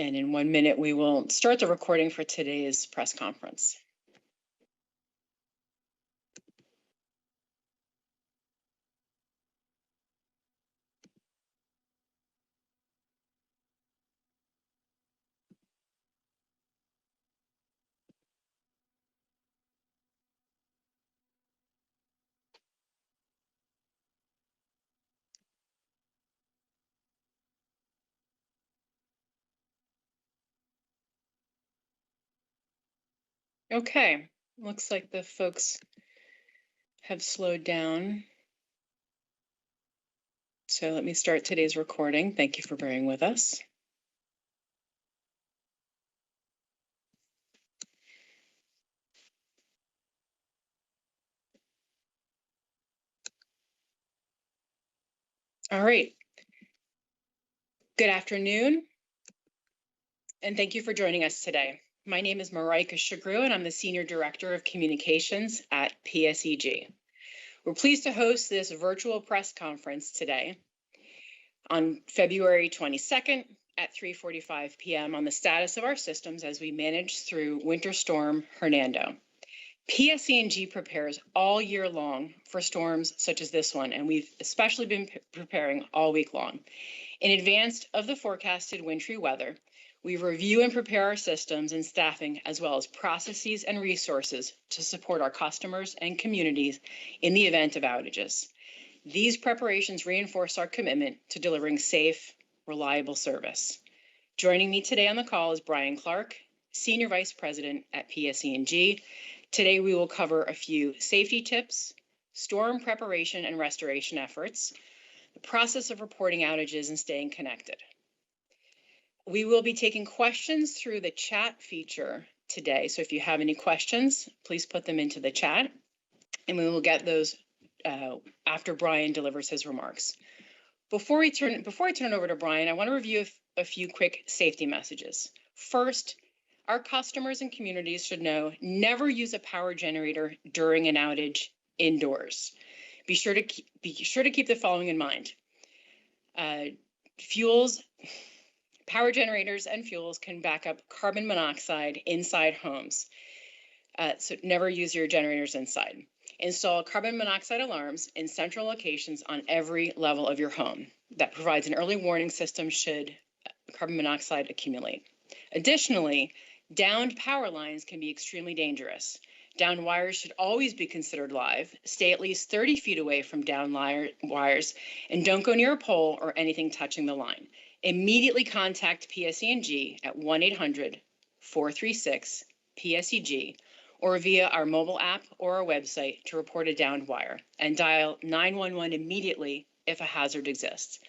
And in 1 minute, we will start the recording for today's press conference. Okay, looks like the folks have slowed down. So let me start today's recording. Thank you for bearing with us. All right. Good afternoon, and thank you for joining us today. My name is Marika Shagru, and I'm the Senior Director of Communications at PSE&G. We're pleased to host this virtual press conference today on February 22nd at 3:45 p.m. on the status of our systems as we manage through Winter Storm Hernando. PSE&G prepares all year long for storms such as this one, and we've especially been preparing all week long. In advance of the forecasted wintry weather, we review and prepare our systems and staffing, as well as processes and resources to support our customers and communities in the event of outages. These preparations reinforce our commitment to delivering safe, reliable service. Joining me today on the call is Brian Clark, Senior Vice President at PSE&G. Today, we will cover a few safety tips, storm preparation and restoration efforts, the process of reporting outages and staying connected. We will be taking questions through the chat feature today. So if you have any questions, please put them into the chat, and we will get those after Brian delivers his remarks. Before I turn it over to Brian, I want to review a few quick safety messages. First, Our customers and communities should know never use a power generator during an outage indoors. Be sure to keep the following in mind. Power generators and fuels can back up carbon monoxide inside homes. So never use your generators inside. Install carbon monoxide alarms in central locations on every level of your home. That provides an early warning system should carbon monoxide accumulate. Additionally, downed power lines can be extremely dangerous. Downed wires should always be considered live. Stay at least 30 feet away from downed wires and don't go near a pole or anything touching the line. Immediately contact PSE&G at 1-800-436-PSEG or via our mobile app or our website to report a downed wire, and dial 911 immediately if a hazard exists.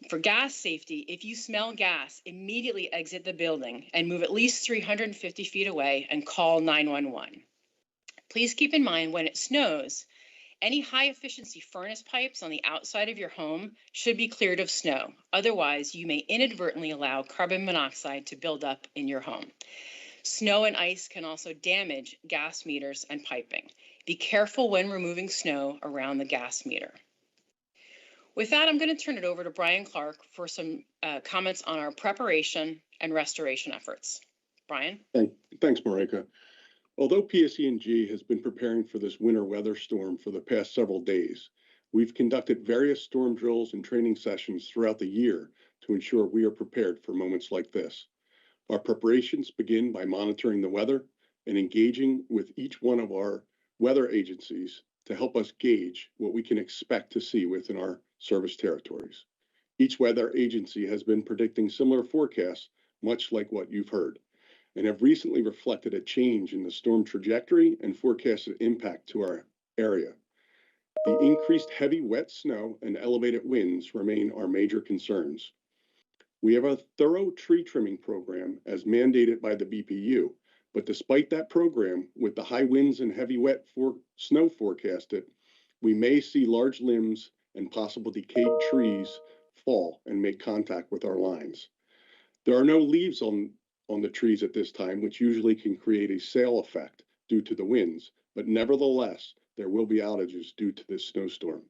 For gas safety, if you smell gas, immediately exit the building and move at least 350 feet away and call 911. Please keep in mind when it snows, any high-efficiency furnace pipes on the outside of your home should be cleared of snow. Otherwise, you may inadvertently allow carbon monoxide to build up in your home. Snow and ice can also damage gas meters and piping. Be careful when removing snow around the gas meter. With that, I'm going to turn it over to Brian Clark for some comments on our preparation and restoration efforts. Brian? Thanks, Marika. Although PSE&G has been preparing for this winter weather storm for the past several days, we've conducted various storm drills and training sessions throughout the year to ensure we are prepared for moments like this. Our preparations begin by monitoring the weather and engaging with each one of our weather agencies to help us gauge what we can expect to see within our service territories. Each weather agency has been predicting similar forecasts, much like what you've heard, and have recently reflected a change in the storm trajectory and forecasted impact to our area. The increased heavy wet snow and elevated winds remain our major concerns. We have a thorough tree trimming program as mandated by the BPU, but despite that program, with the high winds and heavy wet snow forecasted, we may see large limbs and possible decayed trees fall and make contact with our lines. There are no leaves on the trees at this time, which usually can create a sail effect due to the winds, but nevertheless, there will be outages due to this snowstorm.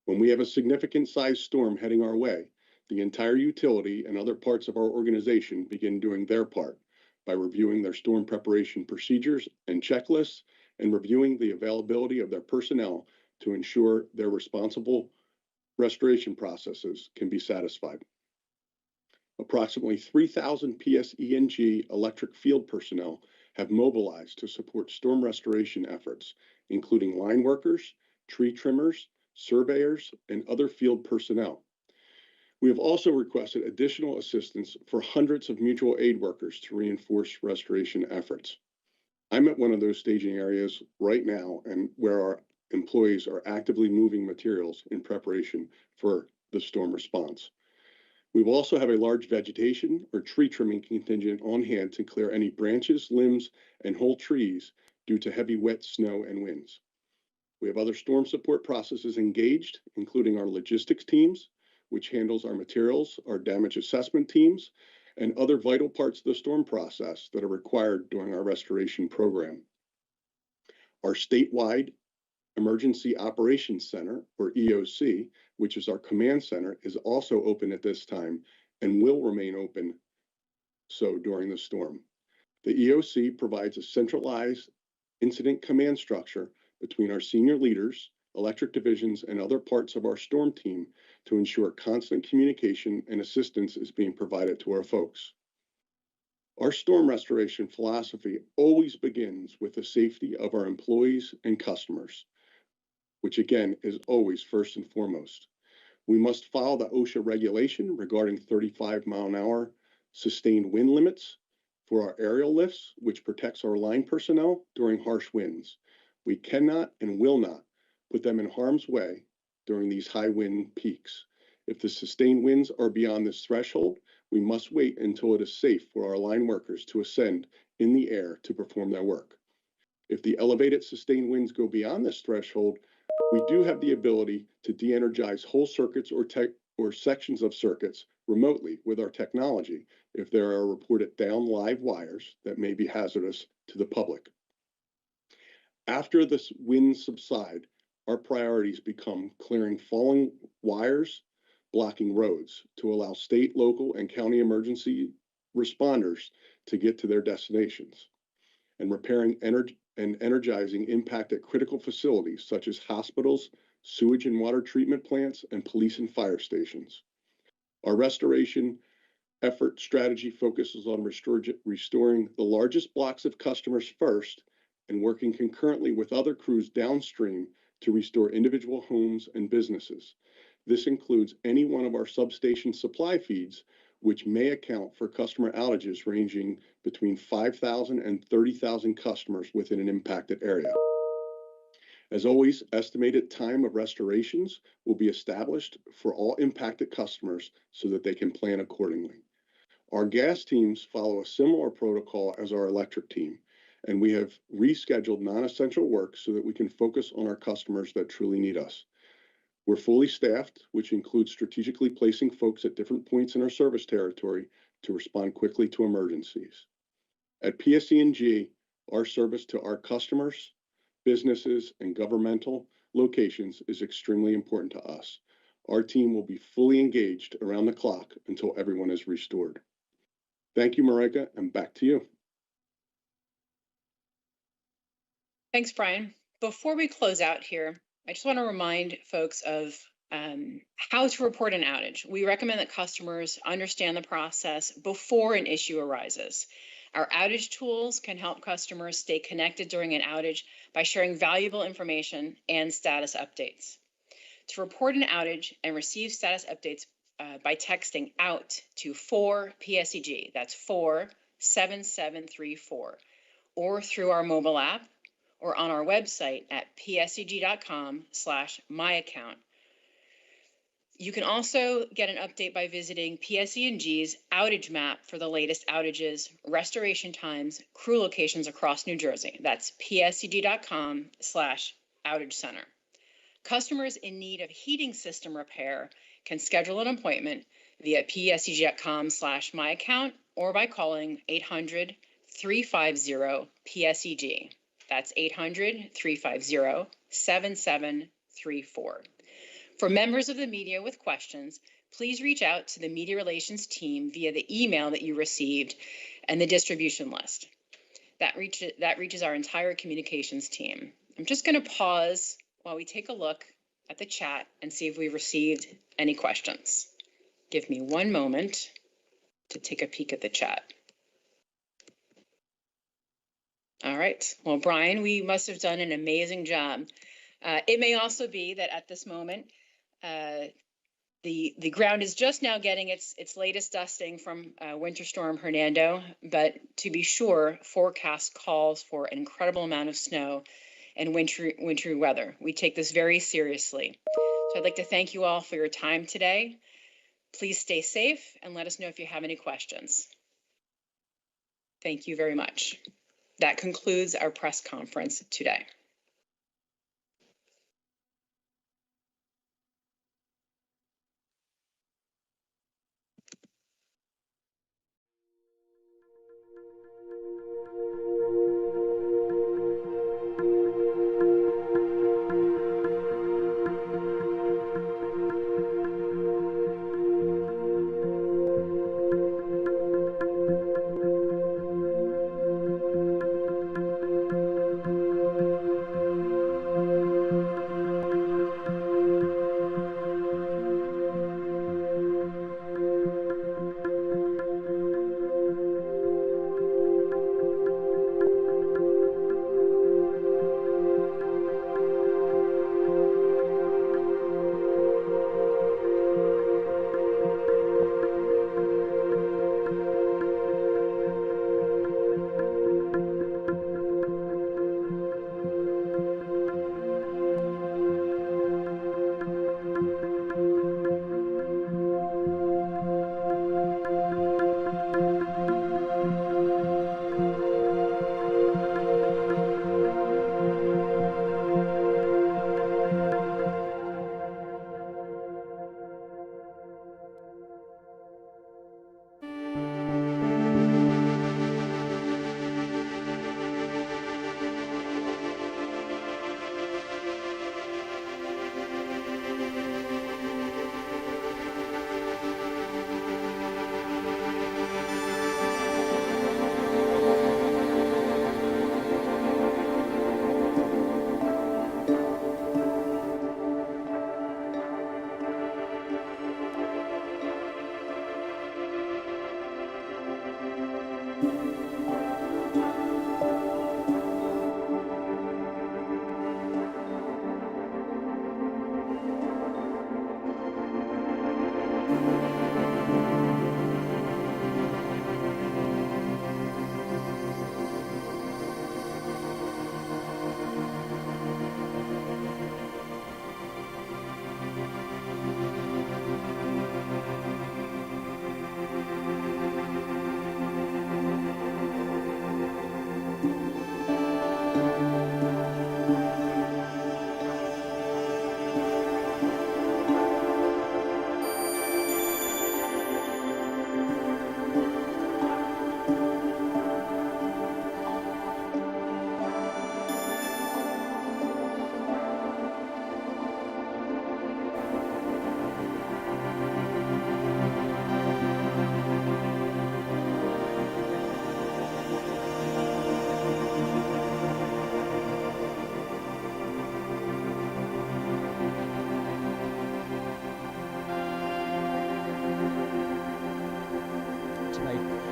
When we have a significant sized storm heading our way, the entire utility and other parts of our organization begin doing their part by reviewing their storm preparation procedures and checklists and reviewing the availability of their personnel to ensure their responsible restoration processes can be satisfied. Approximately 3,000 PSE&G electric field personnel have mobilized to support storm restoration efforts, including line workers, tree trimmers, surveyors, and other field personnel. We have also requested additional assistance for hundreds of mutual aid workers to reinforce restoration efforts. I'm at one of those staging areas right now, and where our employees are actively moving materials in preparation for the storm response. We will also have a large vegetation or tree trimming contingent on hand to clear any branches, limbs, and whole trees due to heavy wet snow and winds. We have other storm support processes engaged, including our logistics teams, which handles our materials, our damage assessment teams, and other vital parts of the storm process that are required during our restoration program. Our statewide Emergency Operations Center, or EOC, which is our command center, is also open at this time and will remain open so during the storm. The EOC provides a centralized incident command structure between our senior leaders, electric divisions, and other parts of our storm team to ensure constant communication and assistance is being provided to our folks. Our storm restoration philosophy always begins with the safety of our employees and customers, which again is always first and foremost. We must follow the OSHA regulation regarding 35-mile-an-hour sustained wind limits for our aerial lifts, which protects our line personnel during harsh winds. We cannot and will not put them in harm's way during these high wind peaks. If the sustained winds are beyond this threshold, we must wait until it is safe for our line workers to ascend in the air to perform their work. If the elevated sustained winds go beyond this threshold, we do have the ability to de-energize whole circuits or sections of circuits remotely with our technology if there are reported down live wires that may be hazardous to the public. After the winds subside, our priorities become clearing falling wires, blocking roads to allow state, local, and county emergency responders to get to their destinations, and repairing and energizing impacted critical facilities such as hospitals, sewage and water treatment plants, and police and fire stations. Our restoration effort strategy focuses on restoring the largest blocks of customers first and working concurrently with other crews downstream to restore individual homes and businesses. This includes any one of our substation supply feeds, which may account for customer outages ranging between 5,000 and 30,000 customers within an impacted area. As always, estimated time of restorations will be established for all impacted customers so that they can plan accordingly. Our gas teams follow a similar protocol as our electric team, and we have rescheduled non-essential work so that we can focus on our customers that truly need us. We're fully staffed, which includes strategically placing folks at different points in our service territory to respond quickly to emergencies. At PSE&G, our service to our customers, businesses, and governmental locations is extremely important to us. Our team will be fully engaged around the clock until everyone is restored. Thank you, Marika, and back to you. Thanks, Brian. Before we close out here, I just want to remind folks of how to report an outage. We recommend that customers understand the process before an issue arises. Our outage tools can help customers stay connected during an outage by sharing valuable information and status updates. To report an outage and receive status updates by texting out to 4PSEG, that's 47734, or through our mobile app, or on our website at pseg.com/myaccount. You can also get an update by visiting PSE&G's outage map for the latest outages, restoration times, crew locations across New Jersey. That's pseg.com/outage center. Customers in need of heating system repair can schedule an appointment via pseg.com/myaccount or by calling 800-350-PSEG. That's 800-350-7734. For members of the media with questions, please reach out to the Media Relations team via the email that you received and the distribution list. That reaches our entire communications team. I'm just going to pause while we take a look at the chat and see if we received any questions. Give me one moment to take a peek at the chat. All right. Well, Brian, we must have done an amazing job. It may also be that at this moment, the ground is just now getting its latest dusting from Winter Storm Hernando, but to be sure, forecast calls for an incredible amount of snow and wintry weather. We take this very seriously. So I'd like to thank you all for your time today. Please stay safe and let us know if you have any questions. Thank you very much. That concludes our press conference today.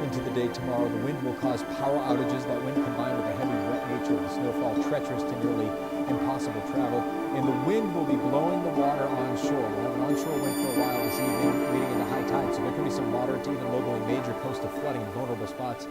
Into the day tomorrow, the wind will cause power outages. That wind combined with the heavy wet nature of the snowfall, treacherous to nearly impossible travel. And the wind will be blowing the water onshore. We'll have an onshore wind for a while this evening, leading into high tide. So there could be some moderate to even locally major coastal flooding in vulnerable spots.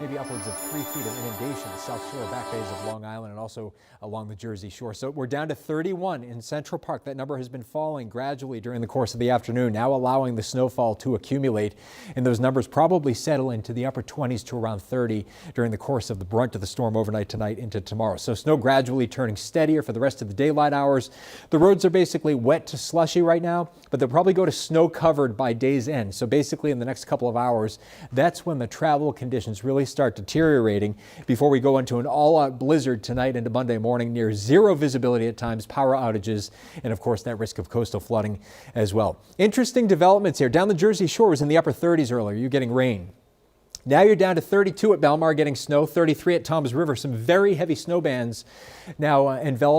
Maybe upwards of 3 feet of inundation, the south shore back bays of Long Island and also along the Jersey Shore. So we're down to 31 in Central Park. That number has been falling gradually during the course of the afternoon, now allowing the snowfall to accumulate. And those numbers probably settle into the upper 20s to around 30 during the course of the brunt of the storm overnight tonight into tomorrow. So snow gradually turning steadier for the rest of the daylight hours. The roads are basically wet to slushy right now, but they'll probably go to snow covered by day's end. So basically in the next couple of hours, that's when the travel conditions really start deteriorating before we go into an all-out blizzard tonight into Monday morning, near zero visibility at times, power outages, and of course that risk of coastal flooding as well. Interesting developments here. Down the Jersey Shore was in the upper 30s earlier. You're getting rain. Now you're down to 32 at Belmar getting snow, 33 at Toms River. Some very heavy snow bands now enveloped